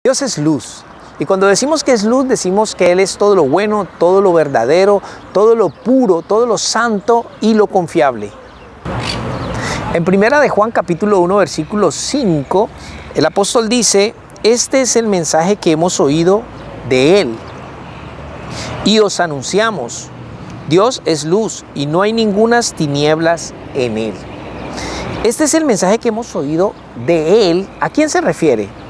Dios es luz. Y cuando decimos que es luz, decimos que Él es todo lo bueno, todo lo verdadero, todo lo puro, todo lo santo y lo confiable. En primera de Juan capítulo 1, versículo 5, el apóstol dice: este es el mensaje que hemos oído de Él y os anunciamos. Dios es luz y no hay ningunas tinieblas en Él. Este es el mensaje que hemos oído de Él. ¿A quién se refiere?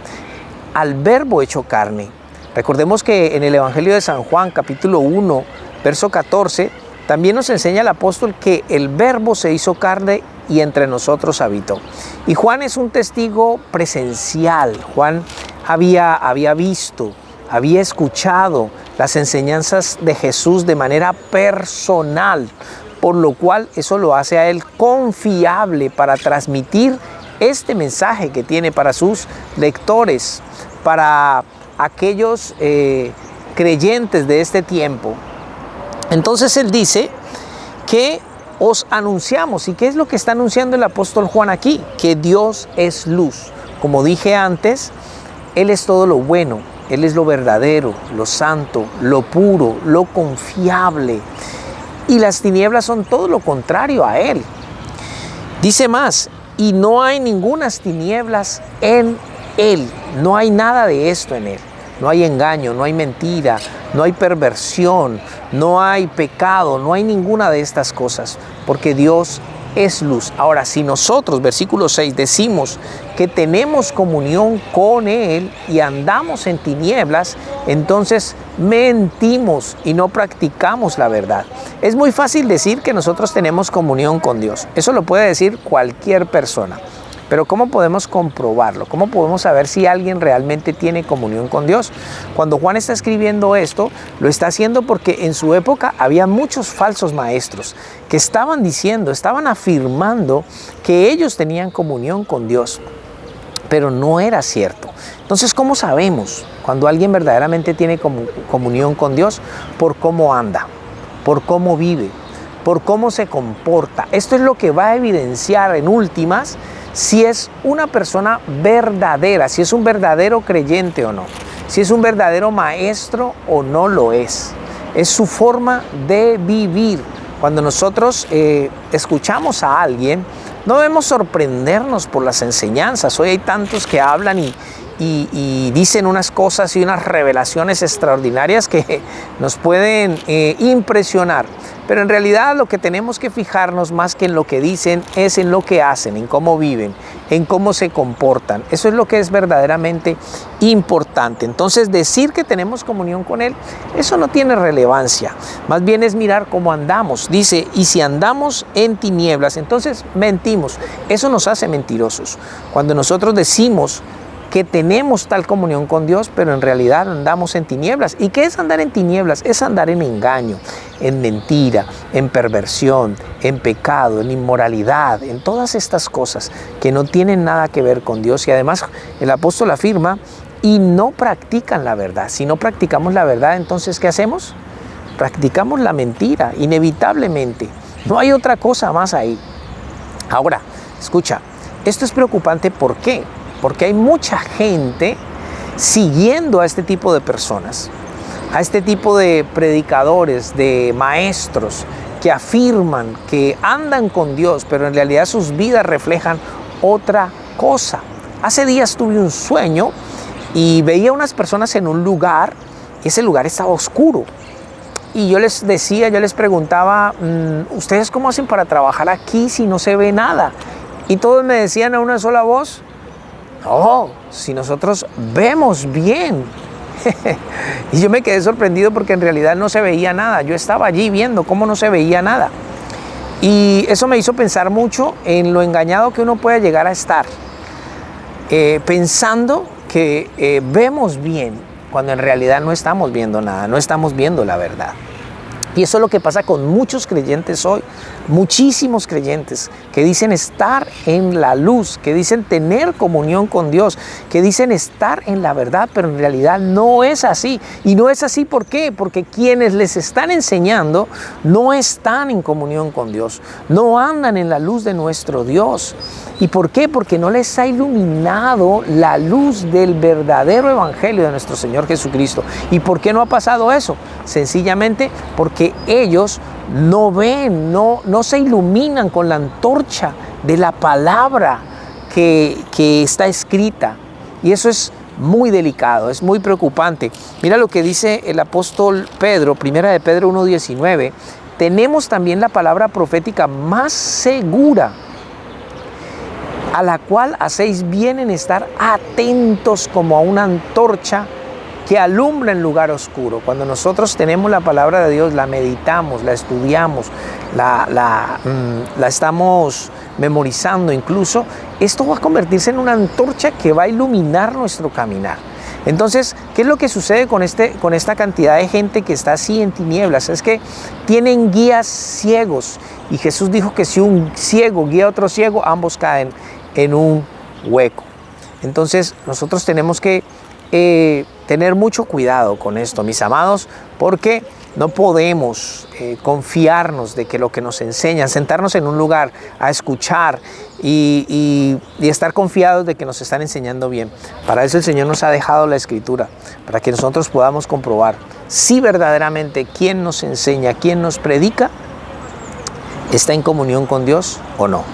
Al Verbo hecho carne. Recordemos que en el Evangelio de San Juan, capítulo 1, verso 14, también nos enseña el apóstol que el Verbo se hizo carne y entre nosotros habitó. Y Juan es un testigo presencial. Juan había visto, había escuchado las enseñanzas de Jesús de manera personal, por lo cual eso lo hace a él confiable para transmitir este mensaje que tiene para sus lectores, para aquellos creyentes de este tiempo. Entonces él dice que os anunciamos. ¿Y qué es lo que está anunciando el apóstol Juan aquí? Que Dios es luz. Como dije antes, Él es todo lo bueno, Él es lo verdadero, lo santo, lo puro, lo confiable. Y las tinieblas son todo lo contrario a Él. Dice más: y no hay ningunas tinieblas en Él. No hay nada de esto en Él. No hay engaño, no hay mentira, no hay perversión, no hay pecado, no hay ninguna de estas cosas, porque Dios es luz. Ahora, si nosotros, versículo 6, decimos que tenemos comunión con Él y andamos en tinieblas, entonces mentimos y no practicamos la verdad. Es muy fácil decir que nosotros tenemos comunión con Dios. Eso lo puede decir cualquier persona. Pero ¿cómo podemos comprobarlo? ¿Cómo podemos saber si alguien realmente tiene comunión con Dios? Cuando Juan está escribiendo esto, lo está haciendo porque en su época había muchos falsos maestros que estaban diciendo, estaban afirmando que ellos tenían comunión con Dios, pero no era cierto. Entonces, ¿cómo sabemos cuando alguien verdaderamente tiene comunión con Dios? Por cómo anda, por cómo vive, por cómo se comporta. Esto es lo que va a evidenciar en últimas si es una persona verdadera, si es un verdadero creyente o no, si es un verdadero maestro o no lo es. Es su forma de vivir. Cuando nosotros escuchamos a alguien, no debemos sorprendernos por las enseñanzas. Hoy hay tantos que hablan y dicen unas cosas y unas revelaciones extraordinarias que nos pueden impresionar. Pero en realidad lo que tenemos que fijarnos más que en lo que dicen es en lo que hacen, en cómo viven, en cómo se comportan. Eso es lo que es verdaderamente importante. Entonces, decir que tenemos comunión con Él, eso no tiene relevancia. Más bien es mirar cómo andamos. Dice: y si andamos en tinieblas, entonces mentimos. Eso nos hace mentirosos. Cuando nosotros decimos que tenemos tal comunión con Dios, pero en realidad andamos en tinieblas. ¿Y qué es andar en tinieblas? Es andar en engaño, en mentira, en perversión, en pecado, en inmoralidad, en todas estas cosas que no tienen nada que ver con Dios. Y además el apóstol afirma: y no practican la verdad. Si no practicamos la verdad, entonces ¿qué hacemos? Practicamos la mentira, inevitablemente. No hay otra cosa más ahí. Ahora, escucha, esto es preocupante. ¿Por qué? Porque hay mucha gente siguiendo a este tipo de personas, a este tipo de predicadores, de maestros que afirman que andan con Dios, pero en realidad sus vidas reflejan otra cosa. Hace días tuve un sueño y veía unas personas en un lugar y ese lugar estaba oscuro. Y yo les decía, yo les preguntaba: ¿ustedes cómo hacen para trabajar aquí si no se ve nada? Y todos me decían a una sola voz: oh, si nosotros vemos bien. Y yo me quedé sorprendido porque en realidad no se veía nada. Yo estaba allí viendo cómo no se veía nada. Y eso me hizo pensar mucho en lo engañado que uno puede llegar a estar, pensando que vemos bien, cuando en realidad no estamos viendo nada, no estamos viendo la verdad. Y eso es lo que pasa con muchos creyentes hoy, muchísimos creyentes que dicen estar en la luz, que dicen tener comunión con Dios, que dicen estar en la verdad, pero en realidad no es así. Y no es así, ¿por qué? Porque quienes les están enseñando no están en comunión con Dios, no andan en la luz de nuestro Dios. ¿Y por qué? Porque no les ha iluminado la luz del verdadero evangelio de nuestro Señor Jesucristo. ¿Y por qué no ha pasado eso? Sencillamente porque ellos no ven, no se iluminan con la antorcha de la palabra que está escrita. Y eso es muy delicado, es muy preocupante. Mira lo que dice el apóstol Pedro, primera de Pedro 1:19. Tenemos también la palabra profética más segura, a la cual hacéis bien en estar atentos como a una antorcha que alumbra en lugar oscuro. Cuando nosotros tenemos la palabra de Dios, la meditamos, la estudiamos, la estamos memorizando incluso, esto va a convertirse en una antorcha que va a iluminar nuestro caminar. Entonces, ¿qué es lo que sucede con esta cantidad de gente que está así en tinieblas? Es que tienen guías ciegos. Y Jesús dijo que si un ciego guía a otro ciego, ambos caen en un hueco. Entonces, nosotros tenemos que tener mucho cuidado con esto, mis amados, porque no podemos confiarnos de que lo que nos enseñan, sentarnos en un lugar a escuchar y estar confiados de que nos están enseñando bien. Para eso el Señor nos ha dejado la Escritura, para que nosotros podamos comprobar si verdaderamente quien nos enseña, quien nos predica, está en comunión con Dios o no.